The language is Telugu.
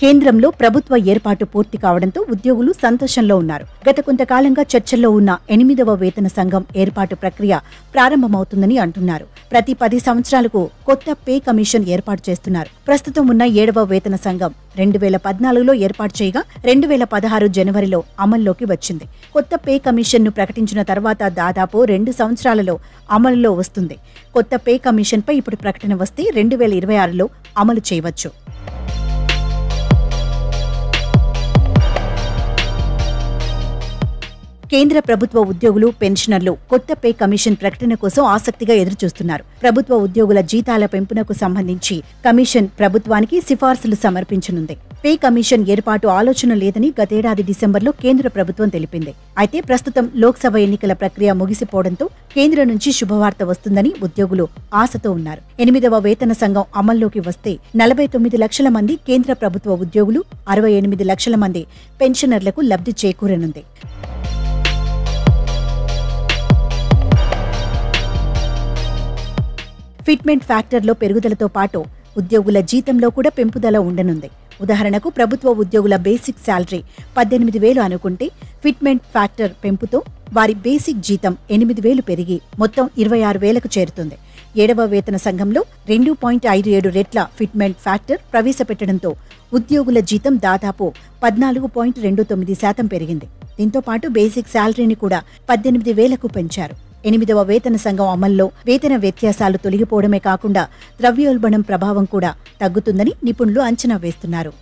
కేంద్రంలో ప్రభుత్వ ఏర్పాటు పూర్తి కావడంతో ఉద్యోగులు సంతోషంలో ఉన్నారు. గత కొంతకాలంగా చర్చల్లో ఉన్న 8వ వేతన సంఘం ఏర్పాటు ప్రక్రియ ప్రారంభమవుతుందని అంటున్నారు. ప్రతి 10 సంవత్సరాలకు కొత్త పే కమిషన్ ఏర్పాటు చేస్తున్నారు. ప్రస్తుతం ఉన్న 7వ వేతన సంఘం 2014లో ఏర్పాటు చేయగా 2016 జనవరిలో అమల్లోకి వచ్చింది. కొత్త పే కమిషన్ను ప్రకటించిన తర్వాత దాదాపు 2 సంవత్సరాలలో అమలులో వస్తుంది. కొత్త పే కమిషన్పై ఇప్పుడు ప్రకటన వస్తే 2026లో అమలు చేయవచ్చు. కేంద్ర ప్రభుత్వ ఉద్యోగులు, పెన్షనర్లు కొత్త పే కమిషన్ ప్రకటన కోసం ఆసక్తిగా ఎదురుచూస్తున్నారు. ప్రభుత్వ ఉద్యోగుల జీతాల పెంపునకు సంబంధించి కమిషన్ ప్రభుత్వానికి సిఫార్సులు సమర్పించనుంది. పే కమిషన్ ఏర్పాటు ఆలోచన లేదని గతేడాది డిసెంబర్లో కేంద్ర ప్రభుత్వం తెలిపింది. అయితే ప్రస్తుతం లోక్సభ ఎన్నికల ప్రక్రియ ముగిసిపోవడంతో కేంద్రం నుంచి శుభవార్త వస్తుందని ఉద్యోగులు ఆశతో ఉన్నారు. 8వ వేతన సంఘం అమల్లోకి వస్తే 49 లక్షల మంది కేంద్ర ప్రభుత్వ ఉద్యోగులు, 68 లక్షల మంది పెన్షనర్లకు లబ్ధి చేకూరనుంది. ఫిట్మెంట్ ఫ్యాక్టర్లో పెరుగుదలతో పాటు ఉద్యోగుల జీతంలో కూడా పెంపుదల ఉండనుంది. ఉదాహరణకు ప్రభుత్వ ఉద్యోగుల బేసిక్ శాలరీ 18,000 అనుకుంటే ఫిట్మెంట్ ఫ్యాక్టర్ పెంపుతో వారి బేసిక్ జీతం 8,000 పెరిగి మొత్తం 26,000కు చేరుతుంది. 7వ వేతన సంఘంలో 2.57 రెట్ల ఫిట్మెంట్ ఫ్యాక్టర్ ప్రవేశపెట్టడంతో ఉద్యోగుల జీతం దాదాపు 14.29% పెరిగింది. దీంతో పాటు బేసిక్ శాలరీని కూడా 18,000కు పెంచారు. 8వ వేతన సంఘం అమల్లో వేతన వ్యత్యాసాలు తొలగిపోవడమే కాకుండా ద్రవ్యోల్బణం ప్రభావం కూడా తగ్గుతుందని నిపుణులు అంచనా వేస్తున్నారు.